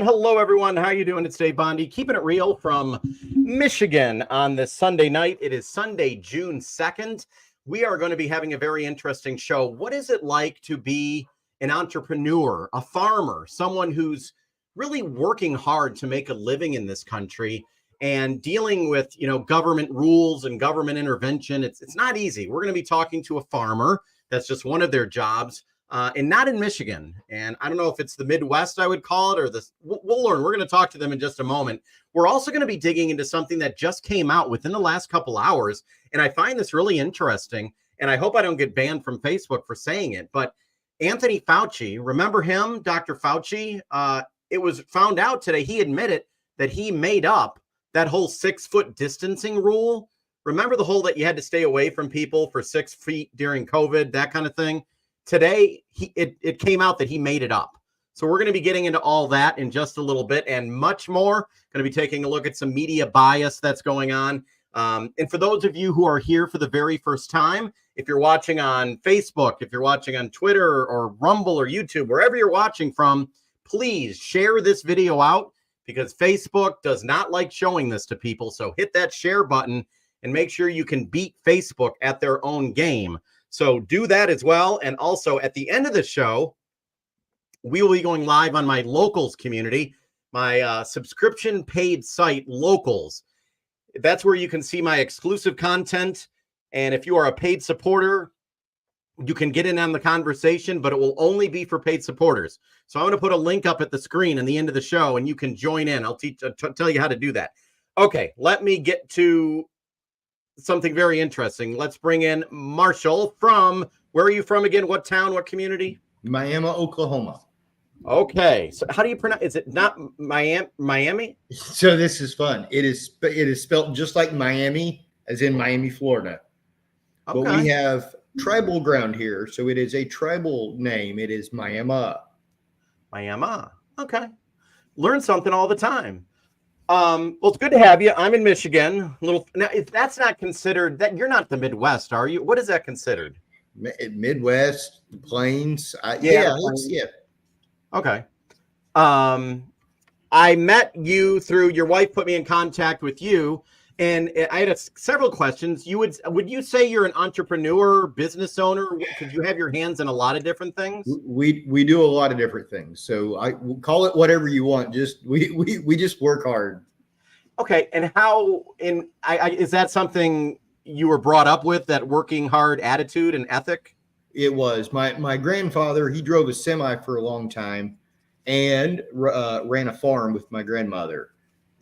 And hello, everyone. How are you doing today, Bondy? Keeping it real from Michigan on this Sunday night. It is Sunday, June 2nd. We are going to be having a very interesting show. What is it like to be an entrepreneur, a farmer, someone who's really working hard to make a living in this country and dealing with, government rules and government intervention? It's not easy. We're going to be talking to a farmer. That's just one of their jobs. And not in Michigan. And I don't know if it's the Midwest, I would call it, or we'll learn. We're going to talk to them in just a moment. We're also going to be digging into something that just came out within the last couple hours. And I find this really interesting. And I hope I don't get banned from Facebook for saying it. But Anthony Fauci, remember him, Dr. Fauci? It was found out today, he admitted that he made up that whole 6-foot distancing rule. Remember the whole that you had to stay away from people for 6 feet during COVID, that kind of thing? Today, it came out that he made it up. So we're going to be getting into all that in just a little bit and much more. Going to be taking a look at some media bias that's going on. And for those of you who are here for the very first time, if you're watching on Facebook, if you're watching on Twitter or Rumble or YouTube, wherever you're watching from, please share this video out because Facebook does not like showing this to people. So hit that share button and make sure you can beat Facebook at their own game. So do that as well. And also at the end of the show, we will be going live on my Locals community, my subscription paid site, Locals. That's where you can see my exclusive content. And if you are a paid supporter, you can get in on the conversation, but it will only be for paid supporters. So I'm going to put a link up at the screen at the end of the show, and you can join in. I'll tell you how to do that. Okay, let me get to something very interesting. Let's bring in Marshall from, where are you from again? What town, what community? Miami, Oklahoma. Okay. So how do you pronounce, is it not Miami? So this is fun. It is spelled just like Miami, as in Miami, Florida. Okay. But we have tribal ground here. So it is a tribal name. It is Miami. Miami. Okay. Learn something all the time. Well, it's good to have you. I'm in Michigan. Now, if that's not considered, that you're not the Midwest, are you? What is that considered? Midwest, the Plains. Yeah. Okay. I met you through your wife put me in contact with you, and I had several questions. Would you say you're an entrepreneur, business owner? Could you have your hands in a lot of different things? We do a lot of different things. So I will call it whatever you want. Just we just work hard. Okay, and how is that something you were brought up with, that working hard attitude and ethic? It was my grandfather. He drove a semi for a long time, and ran a farm with my grandmother.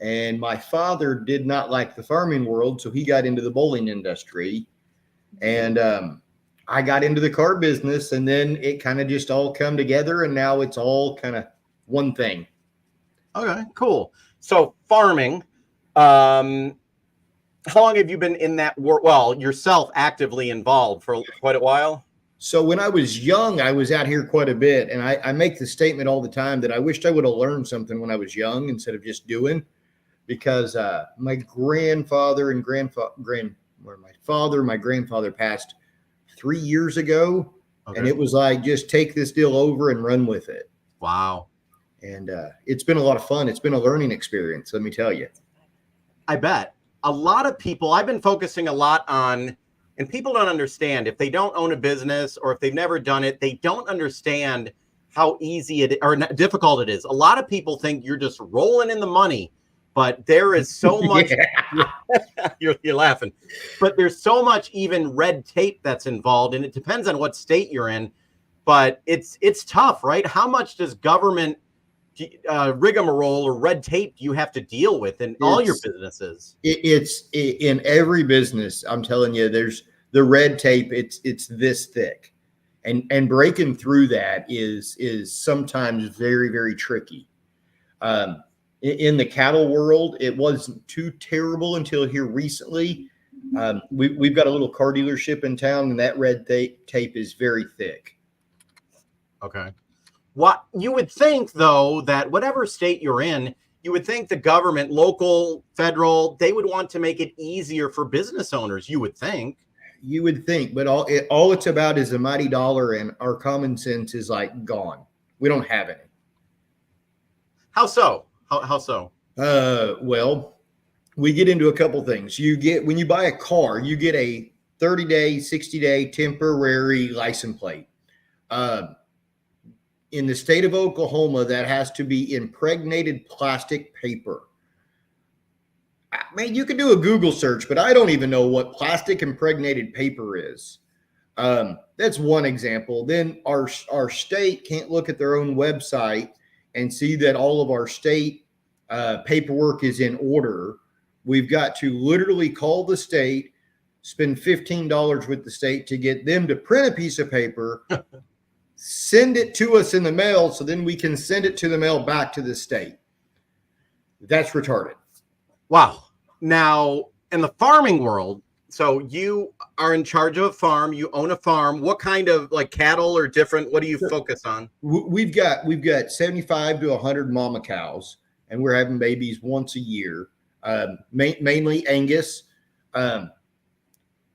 And my father did not like the farming world, so he got into the bowling industry. And I got into the car business, and then it kind of just all come together, and now it's all kind of one thing. Okay, cool. So farming, how long have you been in that world? Well, yourself actively involved for quite a while? So when I was young, I was out here quite a bit. And I make the statement all the time that I wished I would have learned something when I was young instead of just doing. Because my grandfather and my grandfather passed 3 years ago. Okay. And it was like, just take this deal over and run with it. Wow. And it's been a lot of fun. It's been a learning experience, let me tell you. I bet. A lot of people, I've been focusing a lot on, and people don't understand, if they don't own a business or if they've never done it, they don't understand how easy it or difficult it is. A lot of people think you're just rolling in the money. But there is so much, you're laughing, but there's so much even red tape that's involved, and it depends on what state you're in, but it's tough, right? How much does government rigmarole or red tape do you have to deal with in all your businesses? It's in every business. I'm telling you, there's the red tape. It's this thick, and breaking through that is sometimes very, very tricky. In the cattle world, it wasn't too terrible until here recently. We've got a little car dealership in town, and that red tape is very thick. Okay. What you would think, though, that whatever state you're in, you would think the government, local, federal, they would want to make it easier for business owners. You would think. You would think, but all it's about is the mighty dollar, and our common sense is like gone. We don't have any. How so? How so? Well, we get into a couple things. When you buy a car, you get a 30-day, 60-day temporary license plate. In the state of Oklahoma, that has to be impregnated plastic paper. Man, you can do a Google search, but I don't even know what plastic impregnated paper is. That's one example. Then our state can't look at their own website and see that all of our state paperwork is in order. We've got to literally call the state, spend $15 with the state to get them to print a piece of paper, send it to us in the mail, so then we can send it to the mail back to the state. That's retarded. Wow. Now, in the farming world, so you are in charge of a farm, you own a farm. What kind of like cattle or different, what do you focus on? We've got 75 to 100 mama cows, and we're having babies once a year, mainly Angus.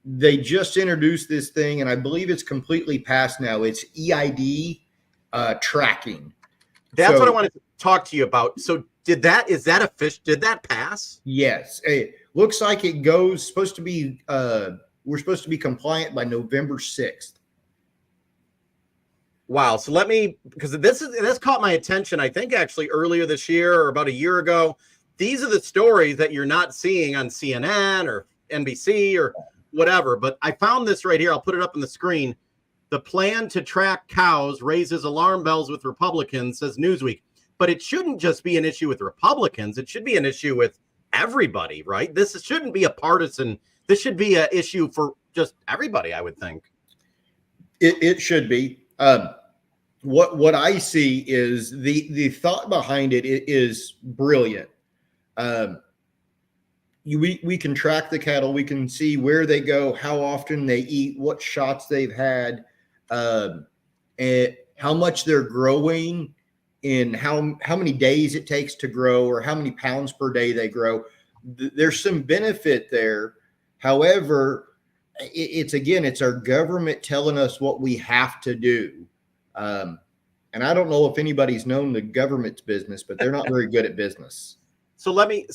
They just introduced this thing, and I believe it's completely passed now. It's EID tracking. That's what I wanted to talk to you about. So did that pass? Yes. It looks like it supposed to be, we're supposed to be compliant by November 6th. Wow. So because this caught my attention, I think actually earlier this year or about a year ago. These are the stories that you're not seeing on CNN or NBC or whatever. But I found this right here. I'll put it up on the screen. The plan to track cows raises alarm bells with Republicans, says Newsweek. But it shouldn't just be an issue with Republicans. It should be an issue with everybody, right? This shouldn't be a partisan. This should be an issue for just everybody, I would think. It should be. What I see is the thought behind it is brilliant. We can track the cattle. We can see where they go, how often they eat, what shots they've had, and how much they're growing, in how many days it takes to grow, or how many pounds per day they grow. There's some benefit there. However, it's our government telling us what we have to do. And I don't know if anybody's known the government's business, but they're not very good at business. So let me,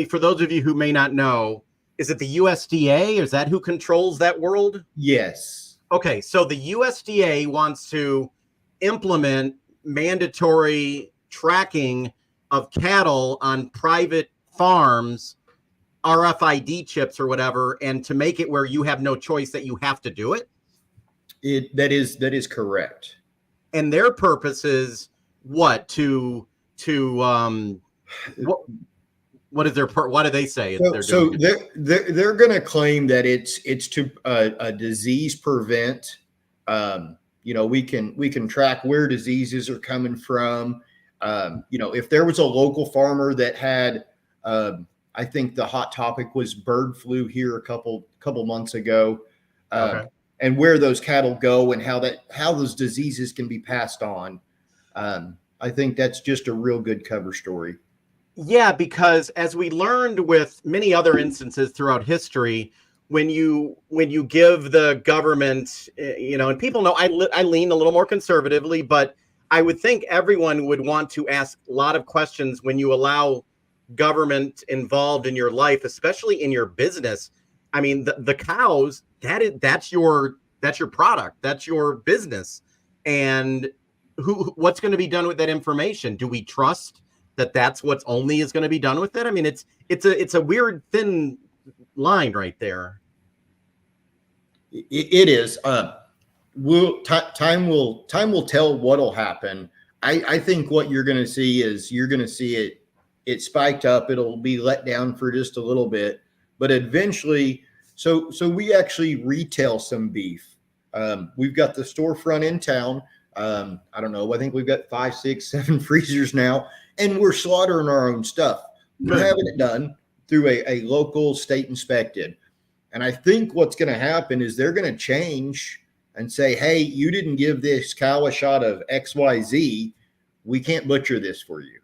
for those of you who may not know, is it the USDA? Is that who controls that world? Yes. Okay. So the USDA wants to implement mandatory tracking of cattle on private farms, RFID chips or whatever, and to make it where you have no choice, that you have to do it. That is correct. And their purpose is what? What is their what do they say? So they're going to claim that it's to a disease prevent. We can track where diseases are coming from. If there was a local farmer that had, I think the hot topic was bird flu here a couple months ago, okay. And where those cattle go and how those diseases can be passed on. I think that's just a real good cover story. Yeah, because as we learned with many other instances throughout history, when you give the government, and people know I lean a little more conservatively, but I would think everyone would want to ask a lot of questions when you allow government involved in your life, especially in your business. I mean, the cows, that's your product, that's your business, and what's going to be done with that information? Do we trust that that's what's only is going to be done with it? I mean, it's a weird thin line right there. It is. Time will tell what'll happen. I think what you're going to see is it spiked up. It'll be let down for just a little bit, but eventually. So we actually retail some beef. We've got the storefront in town. I don't know. I think we've got 5, 6, 7 freezers now, and we're slaughtering our own stuff. We're having it done through a local state inspected. And I think what's going to happen is they're going to change and say, hey, you didn't give this cow a shot of XYZ. We can't butcher this for you.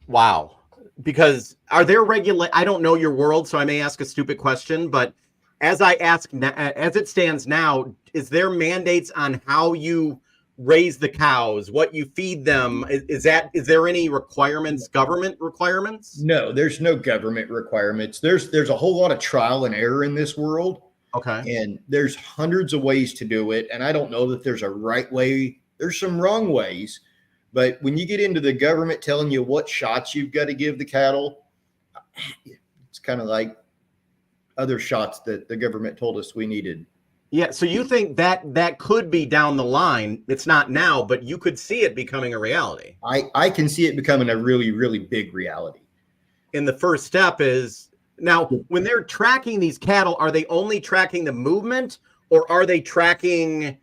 Wow. Because are there I don't know your world, so I may ask a stupid question, but as it stands now, is there mandates on how you raise the cows, what you feed them. Is there any requirements, government requirements? No, there's no government requirements. There's a whole lot of trial and error in this world. Okay. And there's hundreds of ways to do it. And I don't know that there's a right way. There's some wrong ways. But when you get into the government telling you what shots you've got to give the cattle, it's kind of like other shots that the government told us we needed. Yeah. So you think that could be down the line? It's not now, but you could see it becoming a reality. I can see it becoming a really, really big reality. And the first step is, now, when they're tracking these cattle, are they only tracking the movement, or are they tracking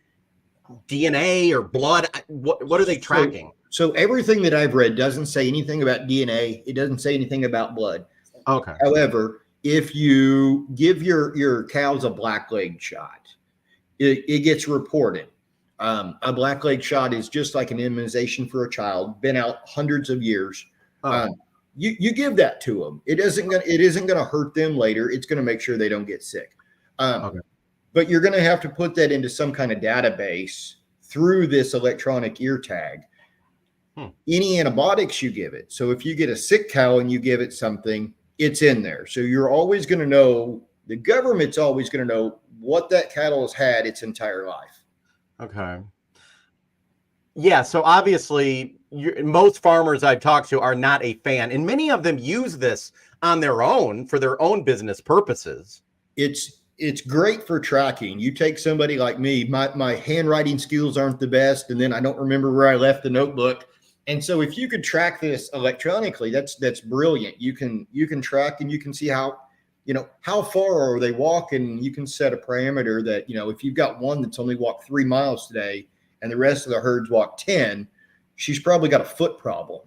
DNA or blood? What are they tracking? So everything that I've read doesn't say anything about DNA. It doesn't say anything about blood. Okay. However, if you give your cows a blackleg shot, it gets reported. A blackleg shot is just like an immunization for a child, been out hundreds of years. You give that to them. It isn't going to hurt them later. It's going to make sure they don't get sick. Okay. But you're going to have to put that into some kind of database through this electronic ear tag. Any antibiotics you give it. So if you get a sick cow and you give it something, it's in there. So you're always going to know, the government's always going to know what that cattle has had its entire life. Okay. Yeah. So obviously, most farmers I've talked to are not a fan, and many of them use this on their own for their own business purposes. It's great for tracking. You take somebody like me, my handwriting skills aren't the best, and then I don't remember where I left the notebook. And so if you could track this electronically, that's brilliant. You can track, and you can see how far are they walking. You can set a parameter that, if you've got one that's only walked 3 miles today and the rest of the herds walk 10, she's probably got a foot problem.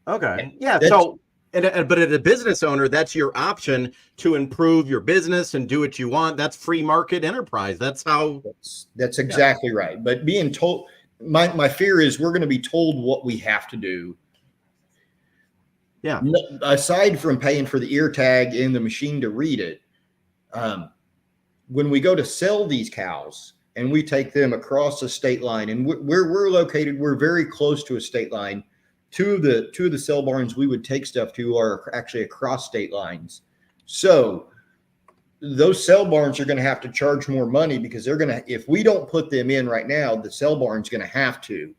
Okay. Yeah. So, but as a business owner, that's your option to improve your business and do what you want. That's free market enterprise. That's how. That's exactly right. But being told, my fear is we're going to be told what we have to do. Yeah. Aside from paying for the ear tag and the machine to read it, when we go to sell these cows and we take them across a state line, and where we're located, we're very close to a state line. Two of the sell barns we would take stuff to are actually across state lines. So those sell barns are going to have to charge more money, because if we don't put them in right now, the sell barn's going to have to,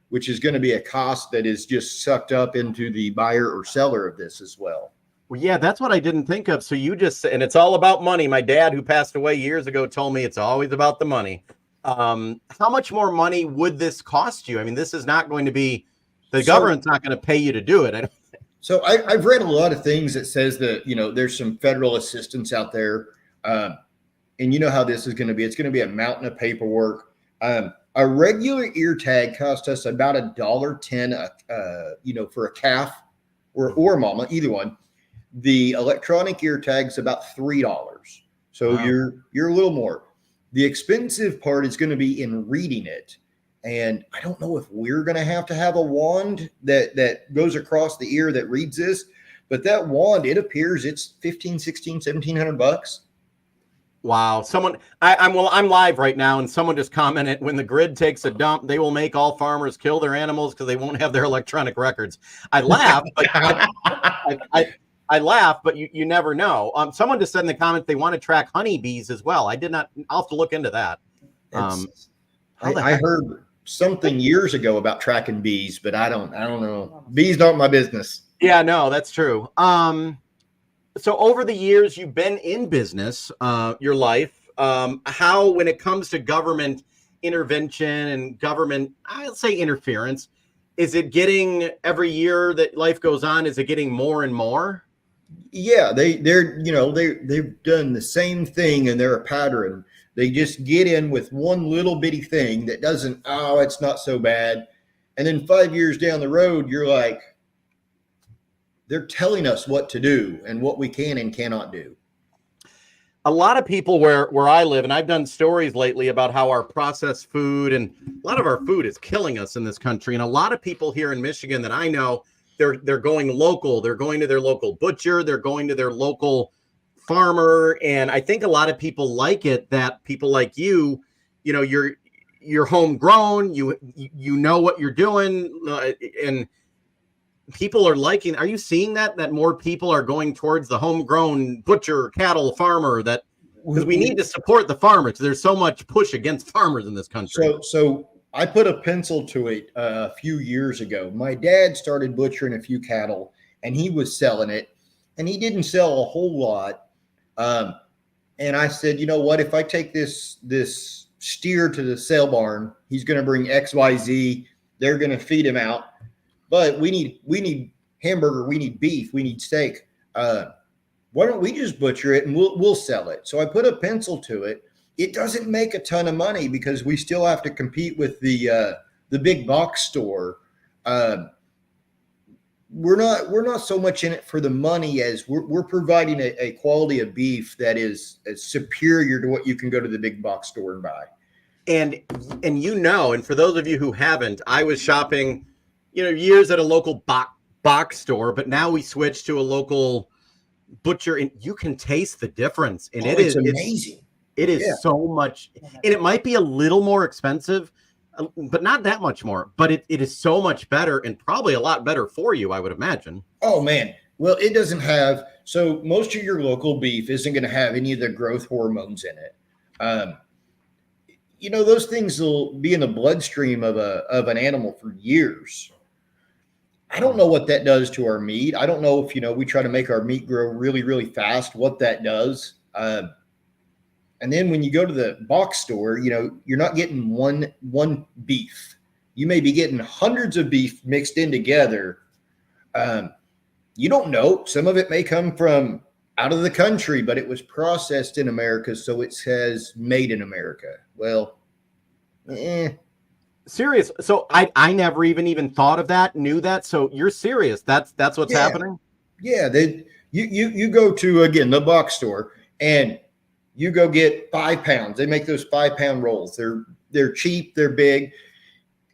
which is going to be a cost that is just sucked up into the buyer or seller of this as well. Well, yeah, that's what I didn't think of. So and it's all about money. My dad, who passed away years ago, told me it's always about the money. How much more money would this cost you? I mean, this is not going to be, the government's not going to pay you to do it. I don't think. So I've read a lot of things that says that, there's some federal assistance out there. And you know how this is going to be. It's going to be a mountain of paperwork. A regular ear tag cost us about $1.10, for a calf or a mama, either one. The electronic ear tag's about $3. So wow. You're a little more. The expensive part is going to be in reading it. And I don't know if we're going to have a wand that goes across the ear that reads this, but that wand, it appears it's $1,500, $1,600. Wow. I'm live right now, and someone just commented, when the grid takes a dump, they will make all farmers kill their animals because they won't have their electronic records. I laugh, but I laugh, but you never know. Someone just said in the comments they want to track honeybees as well. I did not. I'll have to look into that. I heard something years ago about tracking bees, but I don't know. Bees aren't my business. Yeah, no, that's true. So over the years you've been in business, your life, how, when it comes to government intervention and government, I'll say interference, is it getting, every year that life goes on, is it getting more and more? Yeah, they've done the same thing, and they're a pattern. They just get in with one little bitty thing that doesn't, it's not so bad. And then 5 years down the road, you're like, they're telling us what to do and what we can and cannot do. A lot of people where I live, and I've done stories lately about how our processed food, and a lot of our food is killing us in this country. And a lot of people here in Michigan that I know, they're going local. They're going to their local butcher. They're going to their local farmer. And I think a lot of people like it, that people like you, you're homegrown, you know what you're doing, and people are liking. Are you seeing that more people are going towards the homegrown butcher, cattle farmer? That because we need to support the farmers. There's so much push against farmers in this country. So I put a pencil to it a few years ago. My dad started butchering a few cattle, and he was selling it, and he didn't sell a whole lot. And I said, you know what? If I take this steer to the sale barn, he's going to bring X, Y, Z. They're going to feed him out. But we need hamburger, we need beef, we need steak. Why don't we just butcher it and we'll sell it? So I put a pencil to it. It doesn't make a ton of money because we still have to compete with the big box store. We're not so much in it for the money as we're providing a quality of beef that is superior to what you can go to the big box store and buy. And and for those of you who haven't, I was shopping, years at a local box store, but now we switch to a local butcher, and you can taste the difference. And it's amazing. It is so much, and it might be a little more expensive, but not that much more. But it is so much better, and probably a lot better for you, I would imagine. Oh man, well, it doesn't have. So most of your local beef isn't going to have any of the growth hormones in it. Those things will be in the bloodstream of an animal for years. I don't know what that does to our meat. I don't know if, we try to make our meat grow really, really fast, what that does. And then when you go to the box store, you're not getting one beef. You may be getting hundreds of beef mixed in together. You don't know. Some of it may come from out of the country, but it was processed in America, so it says made in America. Well, Serious. So I never even thought of that, knew that. So you're serious. That's what's happening? Yeah. You go to, again, the box store and you go get 5 pounds. They make those 5-pound rolls. They're cheap. They're big.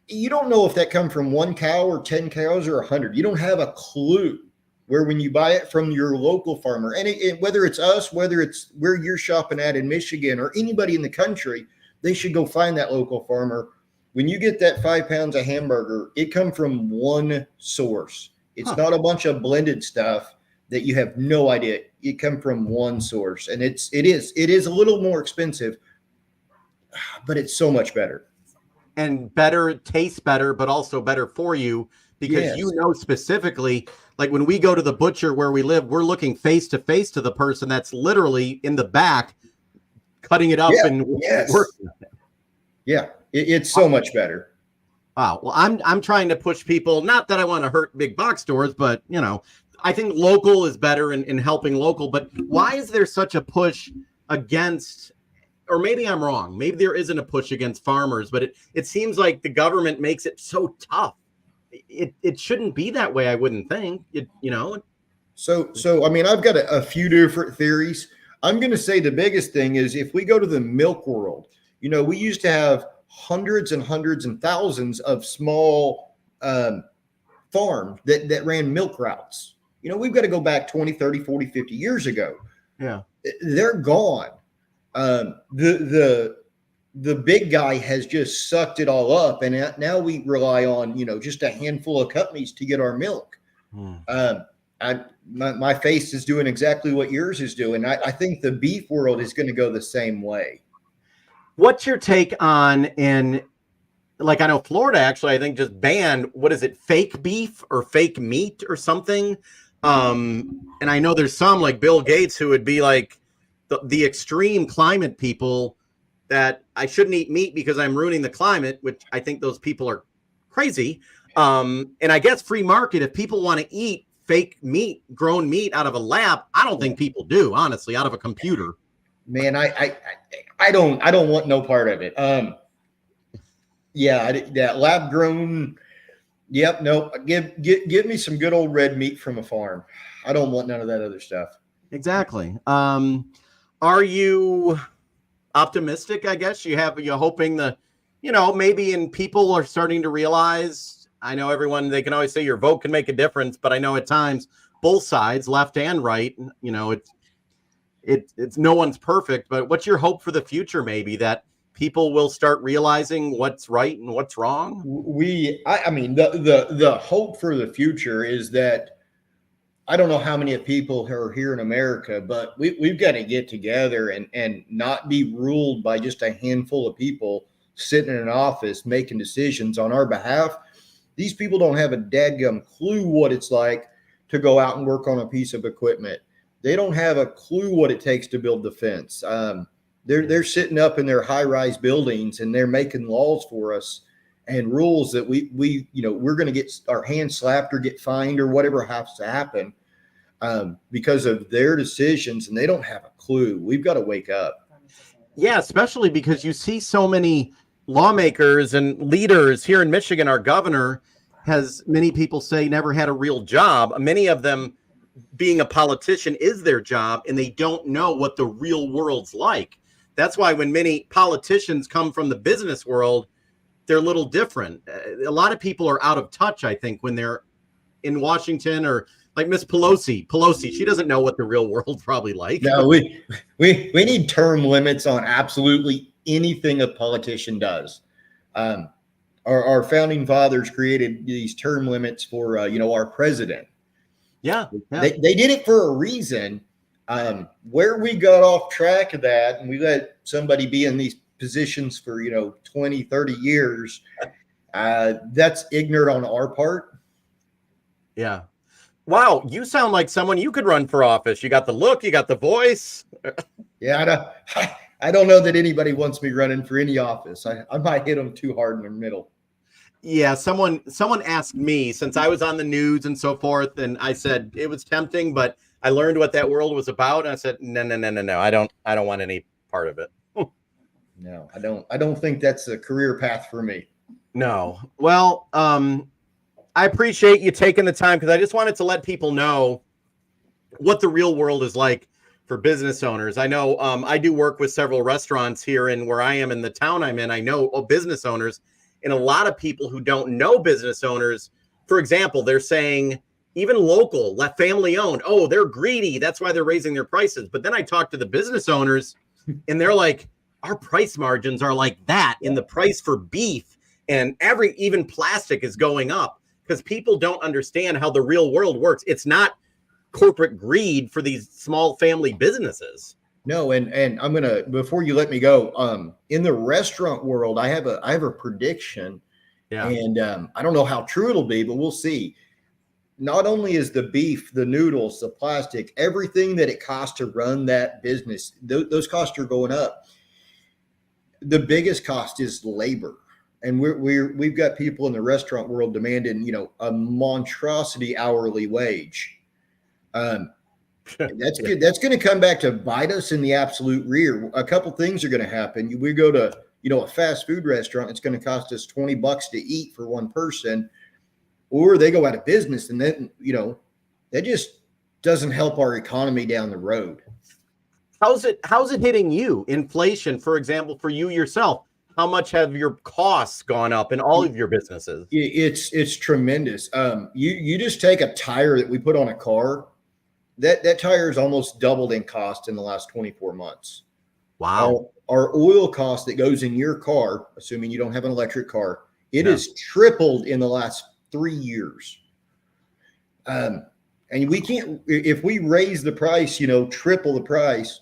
You don't know if that come from 1 cow or 10 cows or 100. You don't have a clue. Where when you buy it from your local farmer, and whether it's us, whether it's where you're shopping at in Michigan or anybody in the country, they should go find that local farmer. When you get that 5 pounds of hamburger, it come from one source. It's not a bunch of blended stuff that you have no idea. It come from one source, and it is a little more expensive, but it's so much better. And better, it tastes better, but also better for you because specifically, like when we go to the butcher where we live, we're looking face to face to the person that's literally in the back cutting it up and working. Yeah, it's so much better. Wow. Well, I'm trying to push people, not that I want to hurt big box stores, but I think local is better in helping local. But why is there such a push against, or maybe I'm wrong, maybe there isn't a push against farmers, but it seems like the government makes it so tough. It shouldn't be that way, I wouldn't think. So I mean, I've got a few different theories. I'm going to say the biggest thing is if we go to the milk world, we used to have hundreds and hundreds and thousands of small farms that ran milk routes. We've got to go back 20, 30, 40, 50 years ago. Yeah. They're gone. The big guy has just sucked it all up. And now we rely on, just a handful of companies to get our milk. My face is doing exactly what yours is doing. I think the beef world is going to go the same way. What's your take on I know Florida actually, I think just banned, what is it, fake beef or fake meat or something? And I know there's some like Bill Gates who would be like the extreme climate people that I shouldn't eat meat because I'm ruining the climate, which I think those people are crazy. And I guess free market, if people want to eat fake meat, grown meat out of a lab, I don't think people do, honestly, out of a computer. Man, I don't want no part of it. That lab grown. Yep. Nope. Give me some good old red meat from a farm. I don't want none of that other stuff. Exactly. Are you optimistic? I guess you're hoping maybe people are starting to realize. I know they can always say your vote can make a difference, but I know at times both sides, left and right, it's no one's perfect, but what's your hope for the future? Maybe that people will start realizing what's right and what's wrong? I mean, the hope for the future is that I don't know how many people are here in America, but we've got to get together and not be ruled by just a handful of people sitting in an office making decisions on our behalf. These people don't have a dadgum clue what it's like to go out and work on a piece of equipment. They don't have a clue what it takes to build the fence. They're sitting up in their high-rise buildings and they're making laws for us and rules that we're going to get our hands slapped or get fined or whatever has to happen because of their decisions, and they don't have a clue. We've got to wake up. Yeah, especially because you see so many lawmakers and leaders here in Michigan. Our governor has, many people say, never had a real job. Many of them being a politician is their job, and they don't know what the real world's like. That's why when many politicians come from the business world, they're a little different. A lot of people are out of touch, I think, when they're in Washington, or like Miss Pelosi. She doesn't know what the real world's probably like. No, we need term limits on absolutely anything a politician does. Our founding fathers created these term limits for our president. Yeah. They did it for a reason. Where we got off track of that, and we let somebody be in these positions for 20, 30 years, that's ignorant on our part. Yeah. Wow, you sound like someone you could run for office. You got the look, you got the voice. Yeah, I don't know that anybody wants me running for any office. I might hit them too hard in the middle. Yeah, someone asked me, since I was on the news and so forth, and I said it was tempting, but I learned what that world was about, and I said, no, I don't want any part of it. No, I don't think that's a career path for me. No. Well, I appreciate you taking the time, because I just wanted to let people know what the real world is like for business owners. I know I do work with several restaurants here in where I am in the town I'm in. I know business owners, and a lot of people who don't know business owners, for example, they're saying even local, family owned, oh, they're greedy. That's why they're raising their prices. But then I talk to the business owners and they're like, our price margins are like that in the price for beef, and even plastic is going up, because people don't understand how the real world works. It's not corporate greed for these small family businesses. No, and I'm gonna, before you let me go, in the restaurant world, I have a prediction, and I don't know how true it'll be, but we'll see. Not only is the beef, the noodles, the plastic, everything that it costs to run that business, those costs are going up. The biggest cost is labor. And we've got people in the restaurant world demanding, a monstrosity hourly wage. That's good. That's going to come back to bite us in the absolute rear. A couple things are going to happen. We go to, a fast food restaurant. It's going to cost us $20 to eat for one person, or they go out of business, and then, that just doesn't help our economy down the road. How's it hitting you? Inflation, for example, for you yourself. How much have your costs gone up in all of your businesses? It's tremendous. You just take a tire that we put on a car. That tire is almost doubled in cost in the last 24 months. Wow. Our oil cost that goes in your car, assuming you don't have an electric car, it has tripled in the last 3 years. And we can't, if we raise the price, triple the price,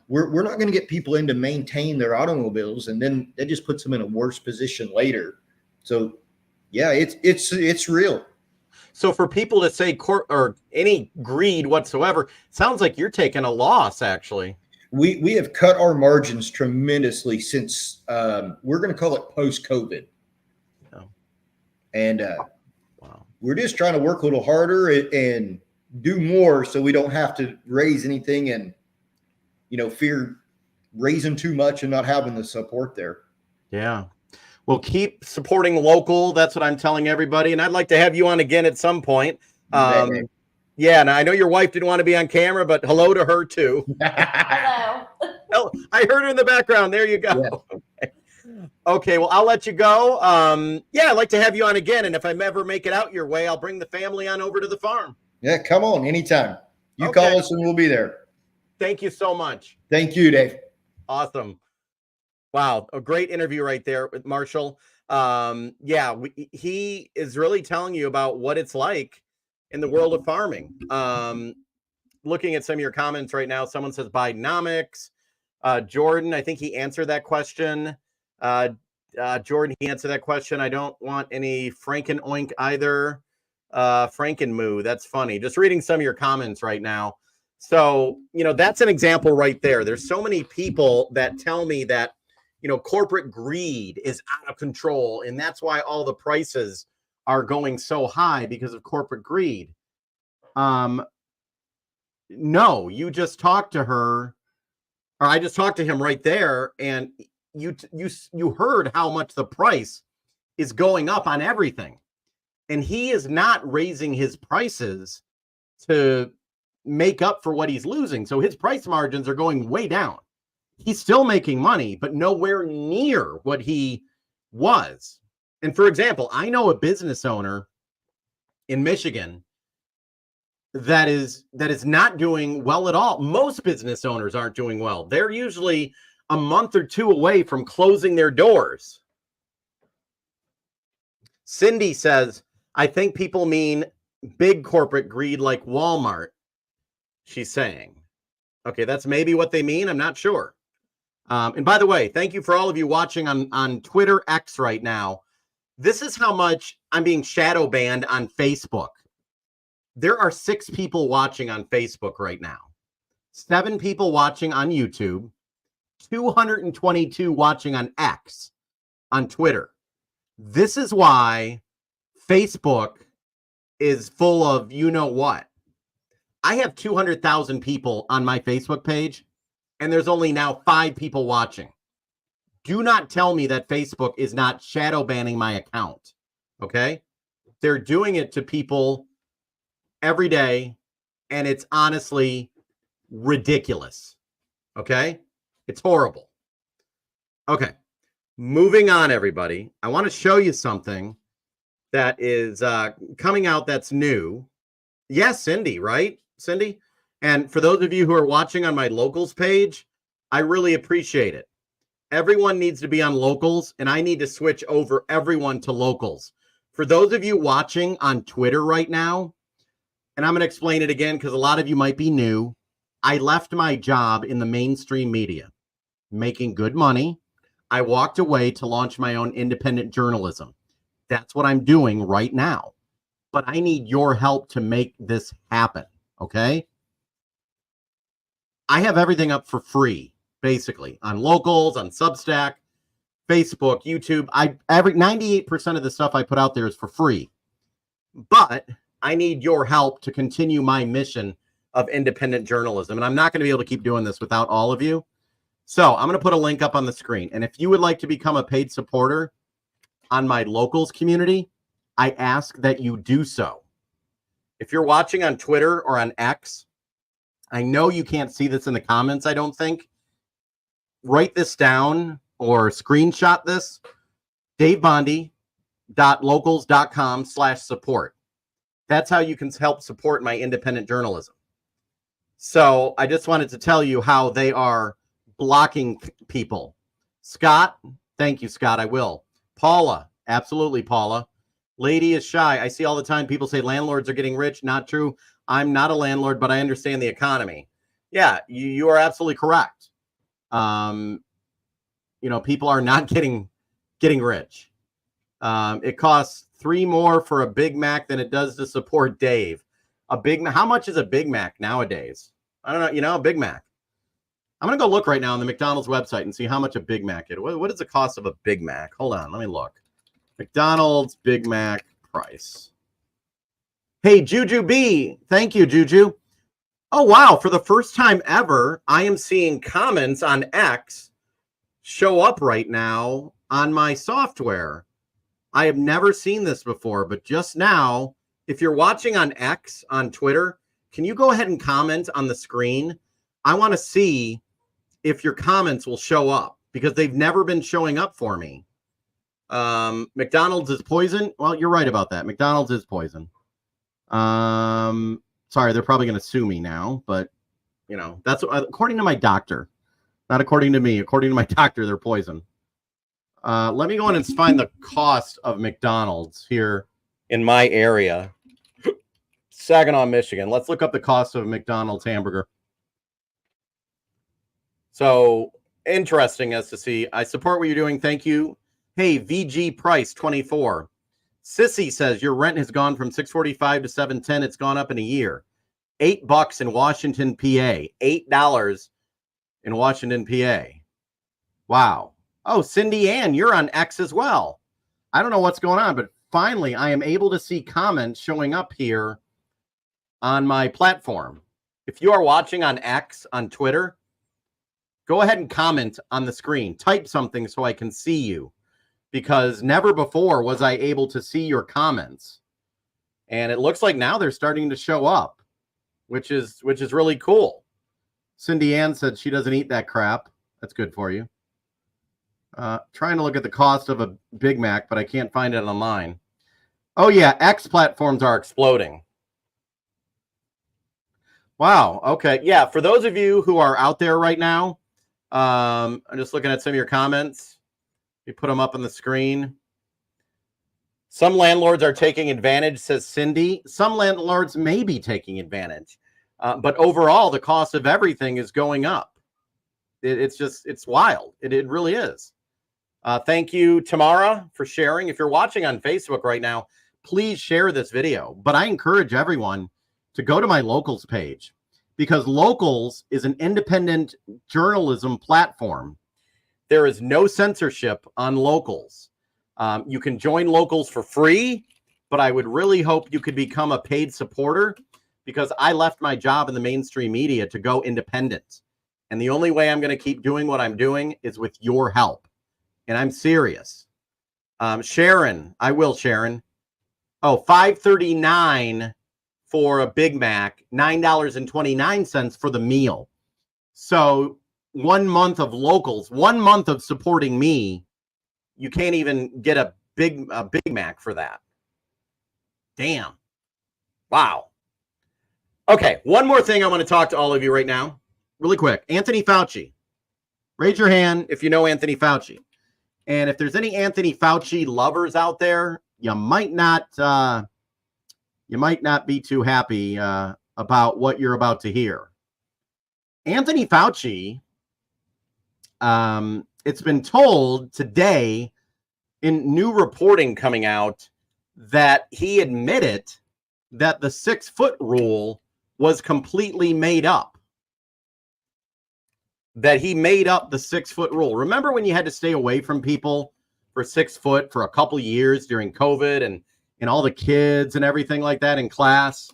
we're not going to get people in to maintain their automobiles, and then that just puts them in a worse position later. So, yeah, it's real. So for people to say or any greed whatsoever, sounds like you're taking a loss. Actually, we have cut our margins tremendously since we're going to call it post-COVID, and wow, we're just trying to work a little harder and do more, so we don't have to raise anything and fear raising too much and not having the support there. Yeah. Well, keep supporting local. That's what I'm telling everybody. And I'd like to have you on again at some point. Yeah. And I know your wife didn't want to be on camera, but hello to her too. Hello. Oh, I heard her in the background. There you go. Yeah. Okay. Well, I'll let you go. Yeah, I'd like to have you on again. And if I ever make it out your way, I'll bring the family on over to the farm. Yeah, come on anytime. You call us and we'll be there. Thank you so much. Thank you, Dave. Awesome. Wow, a great interview right there with Marshall. Yeah, he is really telling you about what it's like in the world of farming. Looking at some of your comments right now, someone says Bidenomics. Jordan, I think he answered that question. Jordan, he answered that question. I don't want any Frankenoink either. Frankenmoo, that's funny. Just reading some of your comments right now. So, that's an example right there. There's so many people that tell me that, corporate greed is out of control. And that's why all the prices are going so high because of corporate greed. No, you just talked to her, or I just talked to him right there, and you heard how much the price is going up on everything. And he is not raising his prices to make up for what he's losing. So his price margins are going way down. He's still making money, but nowhere near what he was. And for example, I know a business owner in Michigan that is not doing well at all. Most business owners aren't doing well. They're usually a month or two away from closing their doors. Cindy says, I think people mean big corporate greed like Walmart, she's saying. Okay, that's maybe what they mean. I'm not sure. And by the way, thank you for all of you watching on Twitter X right now. This is how much I'm being shadow banned on Facebook. There are 6 people watching on Facebook right now, 7 people watching on YouTube, 222 watching on X, on Twitter. This is why Facebook is full of what. I have 200,000 people on my Facebook page, and there's only now 5 people watching. Do not tell me that Facebook is not shadow banning my account, okay? They're doing it to people every day, and it's honestly ridiculous, okay? It's horrible. Okay, moving on, everybody. I want to show you something that is coming out that's new. Yes, Cindy, right? Cindy? And for those of you who are watching on my locals page, I really appreciate it. Everyone needs to be on locals, and I need to switch over everyone to locals. For those of you watching on Twitter right now, and I'm going to explain it again because a lot of you might be new, I left my job in the mainstream media, making good money. I walked away to launch my own independent journalism. That's what I'm doing right now. But I need your help to make this happen, okay? I have everything up for free, basically, on locals, on Substack, Facebook, YouTube. 98% of the stuff I put out there is for free. But I need your help to continue my mission of independent journalism. And I'm not going to be able to keep doing this without all of you. So I'm going to put a link up on the screen. And if you would like to become a paid supporter on my locals community, I ask that you do so. If you're watching on Twitter or on X, I know you can't see this in the comments, I don't think. Write this down or screenshot this. davebondy.locals.com/support. That's how you can help support my independent journalism. So I just wanted to tell you how they are blocking people. Scott, thank you, Scott, I will. Paula, absolutely, Paula. Lady is shy. I see all the time people say landlords are getting rich. Not true. I'm not a landlord, but I understand the economy. Yeah, you are absolutely correct. People are not getting rich. It costs $3 more for a Big Mac than it does to support Dave. How much is a Big Mac nowadays? I don't know. A Big Mac. I'm going to go look right now on the McDonald's website and see how much a Big Mac is. What is the cost of a Big Mac? Hold on. Let me look. McDonald's Big Mac price. Hey, Juju B. Thank you, Juju. Oh, wow. For the first time ever, I am seeing comments on X show up right now on my software. I have never seen this before, but just now, if you're watching on X on Twitter, can you go ahead and comment on the screen? I want to see if your comments will show up because they've never been showing up for me. McDonald's is poison. Well, you're right about that. McDonald's is poison. Sorry, they're probably going to sue me now, but that's according to my doctor. Not according to me. According to my doctor, they're poison. Let me go in and find the cost of McDonald's here in my area. Saginaw, Michigan. Let's look up the cost of a McDonald's hamburger. So interesting as to see. I support what you're doing. Thank you. Hey, VG Price 24. Sissy says your rent has gone from $645 to $710. It's gone up in a year. $8 in Washington, PA. $8 in Washington, PA. Wow. Oh, Cindy Ann, you're on X as well. I don't know what's going on, but finally I am able to see comments showing up here on my platform. If you are watching on X, on Twitter, go ahead and comment on the screen. Type something so I can see you, because never before was I able to see your comments. And it looks like now they're starting to show up, which is really cool. Cindy Ann said she doesn't eat that crap. That's good for you. Trying to look at the cost of a Big Mac, but I can't find it online. Oh, yeah, X platforms are exploding. Wow, okay. Yeah, for those of you who are out there right now, I'm just looking at some of your comments. You put them up on the screen. Some landlords are taking advantage, says Cindy. Some landlords may be taking advantage. But overall, the cost of everything is going up. It's wild. It really is. Thank you, Tamara, for sharing. If you're watching on Facebook right now, please share this video. But I encourage everyone to go to my Locals page, because Locals is an independent journalism platform. There is no censorship on Locals. You can join Locals for free, but I would really hope you could become a paid supporter, because I left my job in the mainstream media to go independent. And the only way I'm going to keep doing what I'm doing is with your help. And I'm serious. Sharon, I will, Sharon. Oh, $5.39 for a Big Mac, $9.29 for the meal. So 1 month of Locals, 1 month of supporting me, you can't even get a Big Mac for that. Damn. Wow. Okay, one more thing I want to talk to all of you right now, really quick. Anthony Fauci. Raise your hand if you know Anthony Fauci. And if there's any Anthony Fauci lovers out there, you might not be too happy about what you're about to hear. Anthony Fauci, it's been told today in new reporting coming out that he admitted that the 6-foot rule was completely made up. That he made up the 6-foot rule. Remember when you had to stay away from people for 6 foot for a couple years during COVID and all the kids and everything like that in class?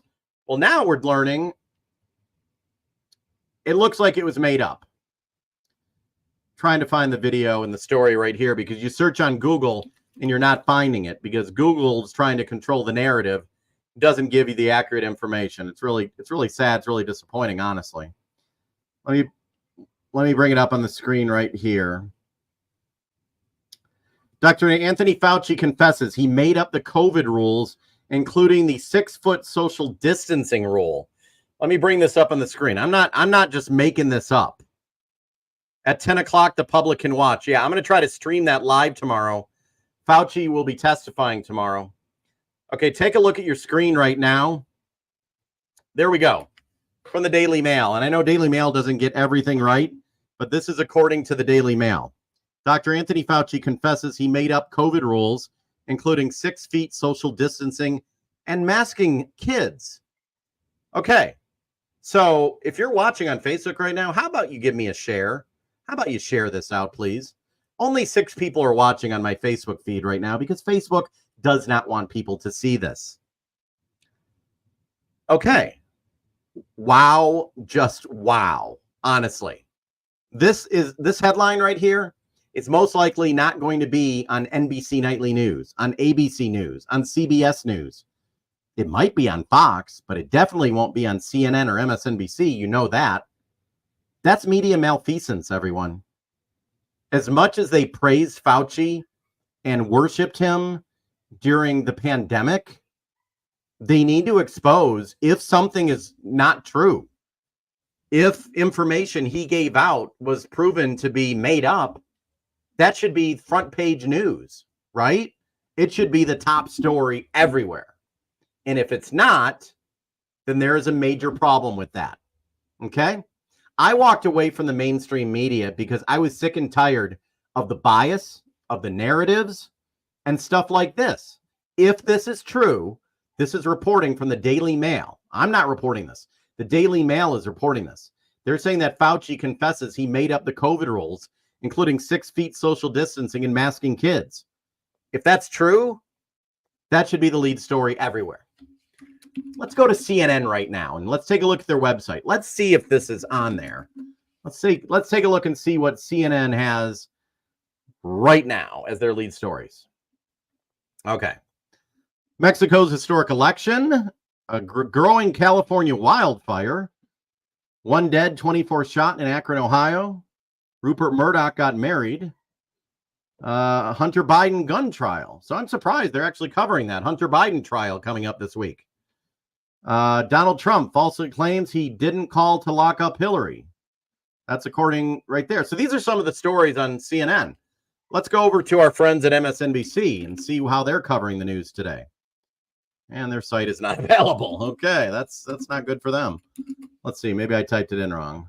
Well, now we're learning it looks like it was made up. Trying to find the video and the story right here, because you search on Google and you're not finding it, because Google's trying to control the narrative. It doesn't give you the accurate information. It's really sad. It's really disappointing, honestly. Let me bring it up on the screen right here. Dr. Anthony Fauci confesses he made up the COVID rules, including the 6-foot social distancing rule. Let me bring this up on the screen. I'm not just making this up. At 10 o'clock, the public can watch. Yeah, I'm going to try to stream that live tomorrow. Fauci will be testifying tomorrow. Okay, take a look at your screen right now. There we go. From the Daily Mail. And I know Daily Mail doesn't get everything right, but this is according to the Daily Mail. Dr. Anthony Fauci confesses he made up COVID rules, including 6 feet social distancing and masking kids. Okay, so if you're watching on Facebook right now, how about you give me a share? How about you share this out, please? Only 6 people are watching on my Facebook feed right now because Facebook does not want people to see this. Okay. Wow, just wow. Honestly. This headline right here is most likely not going to be on NBC Nightly News, on ABC News, on CBS News. It might be on Fox, but it definitely won't be on CNN or MSNBC. You know that. That's media malfeasance, everyone. As much as they praised Fauci and worshiped him during the pandemic, they need to expose if something is not true. If information he gave out was proven to be made up, that should be front page news, right? It should be the top story everywhere. And if it's not, then there is a major problem with that. Okay? I walked away from the mainstream media because I was sick and tired of the bias, of the narratives, and stuff like this. If this is true, this is reporting from the Daily Mail. I'm not reporting this. The Daily Mail is reporting this. They're saying that Fauci confesses he made up the COVID rules, including 6 feet social distancing and masking kids. If that's true, that should be the lead story everywhere. Let's go to CNN right now and let's take a look at their website. Let's see if this is on there. Let's take a look and see what CNN has right now as their lead stories. Okay. Mexico's historic election, a growing California wildfire, 1 dead, 24 shot in Akron, Ohio. Rupert Murdoch got married. Hunter Biden gun trial. So I'm surprised they're actually covering that Hunter Biden trial coming up this week. Donald Trump falsely claims he didn't call to lock up Hillary. That's according right there. So these are some of the stories on CNN. Let's go over to our friends at MSNBC and see how they're covering the news today. And their site is not available. Okay, that's not good for them. Let's see. Maybe I typed it in wrong.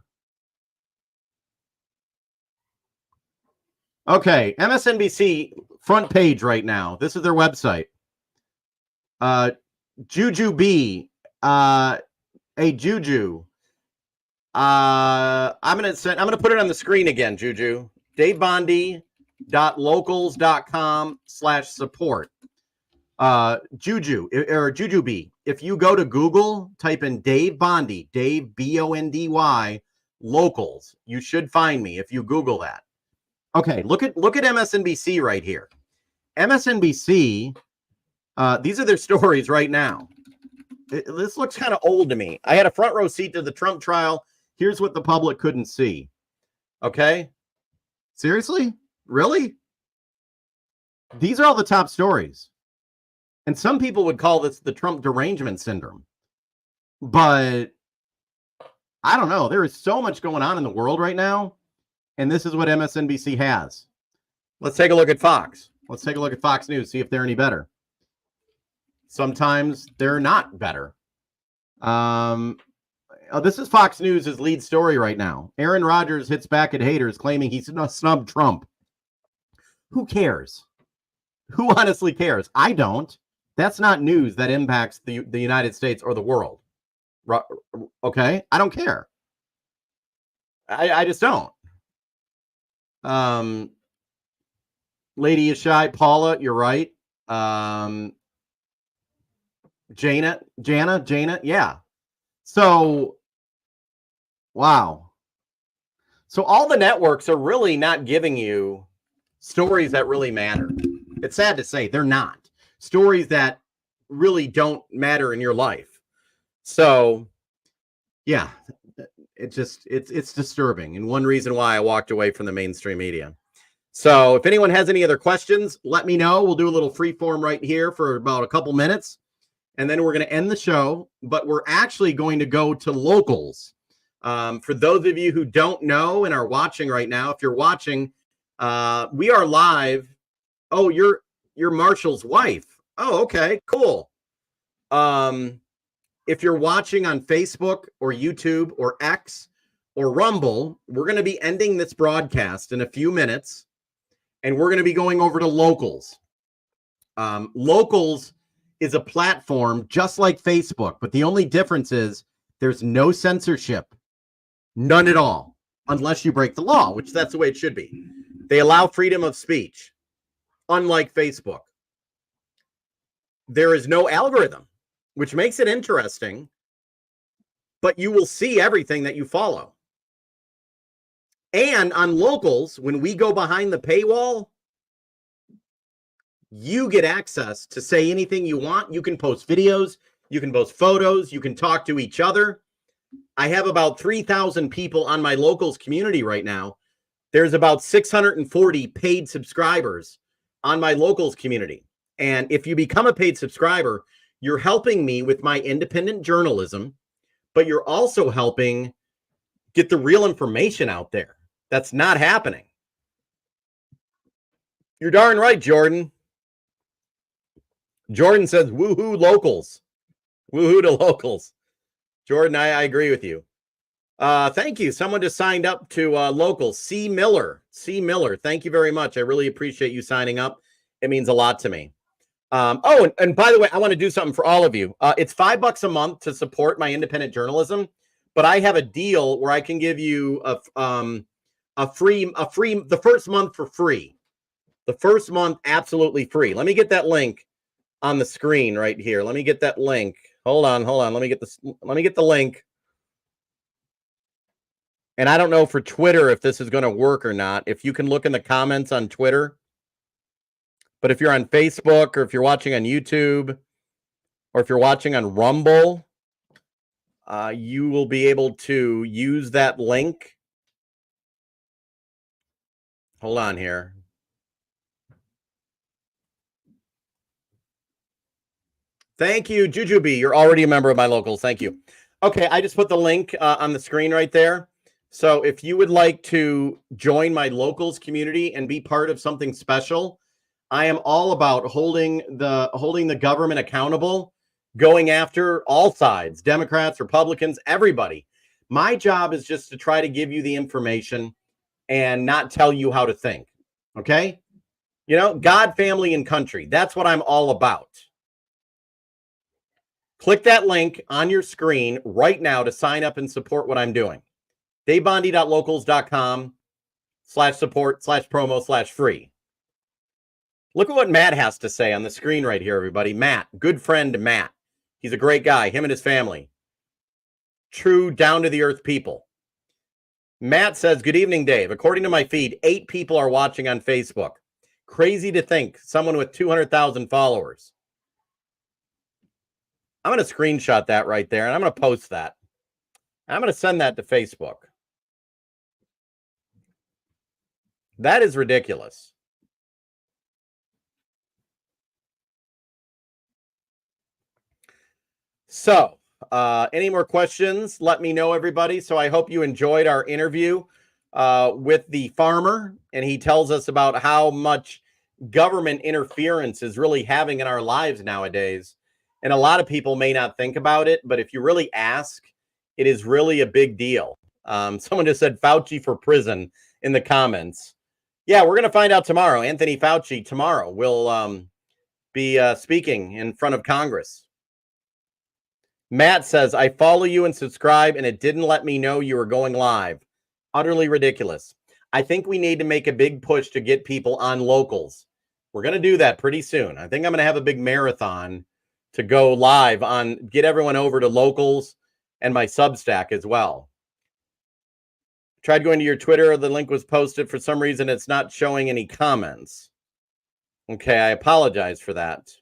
Okay, MSNBC front page right now. This is their website. Juju B. Hey Juju. I'm gonna put it on the screen again, Juju. DaveBondy.locals.com/support. Juju or Juju B. If you go to Google, type in Dave Bondy, Dave Bondy, locals. You should find me if you Google that. Okay, look at MSNBC right here. MSNBC, these are their stories right now. This looks kind of old to me. I had a front row seat to the Trump trial. Here's what the public couldn't see. Okay? Seriously? Really? These are all the top stories. And some people would call this the Trump derangement syndrome. But I don't know. There is so much going on in the world right now. And this is what MSNBC has. Let's take a look at Fox. Let's take a look at Fox News, see if they're any better. Sometimes they're not better. This is Fox News' lead story right now. Aaron Rodgers hits back at haters claiming he snubbed Trump. Who cares? Who honestly cares? I don't. That's not news that impacts the United States or the world. Okay? I don't care. I just don't. Lady is shy. Paula, you're right. Jana, yeah. So, wow. So all the networks are really not giving you stories that really matter. It's sad to say they're not. Stories that really don't matter in your life. So, yeah, it's disturbing. And one reason why I walked away from the mainstream media. So if anyone has any other questions, let me know. We'll do a little free form right here for about a couple minutes. And then we're going to end the show. But we're actually going to go to locals. For those of you who don't know and are watching right now, if you're watching, we are live. Oh, you're Marshall's wife. Oh, okay, cool. If you're watching on Facebook or YouTube or X or Rumble, we're going to be ending this broadcast in a few minutes, and we're going to be going over to Locals. Locals is a platform just like Facebook, but the only difference is there's no censorship, none at all, unless you break the law, which that's the way it should be. They allow freedom of speech, unlike Facebook. There is no algorithm, which makes it interesting, but you will see everything that you follow. And on Locals, when we go behind the paywall, you get access to say anything you want. You can post videos, you can post photos, you can talk to each other. I have about 3,000 people on my Locals community right now. There's about 640 paid subscribers on my Locals community. And if you become a paid subscriber, you're helping me with my independent journalism, but you're also helping get the real information out there. That's not happening. You're darn right, Jordan. Jordan says, woohoo, locals. Woohoo to locals. Jordan, I agree with you. Thank you. Someone just signed up to locals. C. Miller. C. Miller, thank you very much. I really appreciate you signing up. It means a lot to me. And by the way, I want to do something for all of you. It's $5 a month to support my independent journalism, but I have a deal where I can give you the first month for free. The first month absolutely free. Let me get that link on the screen right here. Let me get that link. Hold on. Let me get the link. And I don't know for Twitter if this is going to work or not. If you can look in the comments on Twitter. But if you're on Facebook or if you're watching on YouTube or if you're watching on Rumble, you will be able to use that link. Hold on here. Thank you, Jujubee. You're already a member of my locals. Thank you. Okay, I just put the link on the screen right there. So if you would like to join my locals community and be part of something special, I am all about holding the government accountable, going after all sides, Democrats, Republicans, everybody. My job is just to try to give you the information and not tell you how to think. Okay? You know, God, family, and country. That's what I'm all about. Click that link on your screen right now to sign up and support what I'm doing. davebondy.locals.com/support/promo/free. Look at what Matt has to say on the screen right here, everybody. Matt, good friend Matt. He's a great guy, him and his family. True, down-to-the-earth people. Matt says, good evening, Dave. According to my feed, 8 people are watching on Facebook. Crazy to think, someone with 200,000 followers. I'm going to screenshot that right there, and I'm going to post that. I'm going to send that to Facebook. That is ridiculous. So, any more questions? Let me know, everybody. So I hope you enjoyed our interview with the farmer, and he tells us about how much government interference is really having in our lives nowadays. And a lot of people may not think about it, but if you really ask, it is really a big deal. Someone just said Fauci for prison in the comments. Yeah, we're going to find out tomorrow. Anthony Fauci tomorrow will be speaking in front of Congress. Matt says, I follow you and subscribe, and it didn't let me know you were going live. Utterly ridiculous. I think we need to make a big push to get people on locals. We're going to do that pretty soon. I think I'm going to have a big marathon to go live on, get everyone over to locals and my Substack as well. Tried going to your Twitter. The link was posted. For some reason, it's not showing any comments. Okay, I apologize for that.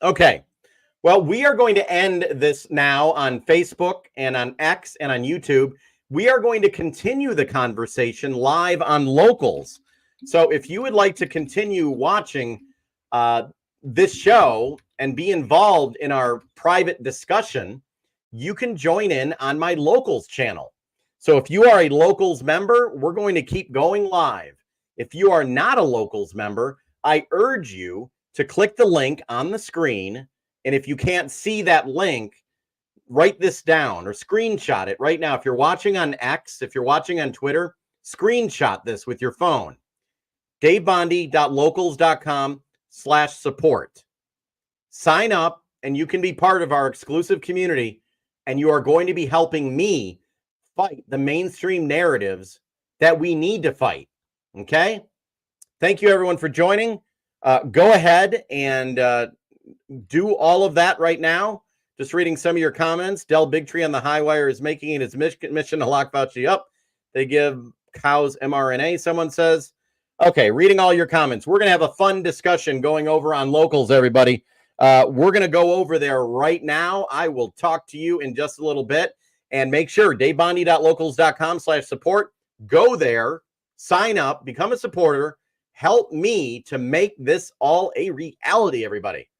Okay. Well, we are going to end this now on Facebook and on X and on YouTube. We are going to continue the conversation live on locals. So if you would like to continue watching this show and be involved in our private discussion, you can join in on my locals channel. So if you are a locals member, we're going to keep going live. If you are not a locals member, I urge you to click the link on the screen. And if you can't see that link, write this down or screenshot it right now. If you're watching on X, if you're watching on Twitter, screenshot this with your phone. davebondy.locals.com/support. Sign up and you can be part of our exclusive community, and you are going to be helping me fight the mainstream narratives that we need to fight. Okay? Thank you, everyone, for joining. Go ahead and do all of that right now. Just reading some of your comments. Del Bigtree on the High Wire is making it his mission to lock Fauci up. They give cows mRNA, someone says. Okay, reading all your comments. We're going to have a fun discussion going over on locals, everybody. We're going to go over there right now. I will talk to you in just a little bit. And make sure, davebondy.locals.com/support. Go there, sign up, become a supporter. Help me to make this all a reality, everybody.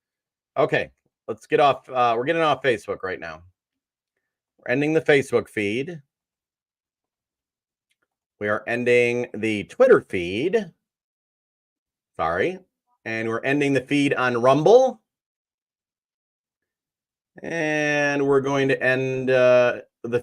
Okay, let's get off. We're getting off Facebook right now. We're ending the Facebook feed. We are ending the Twitter feed. Sorry. And we're ending the feed on Rumble. And we're going to end the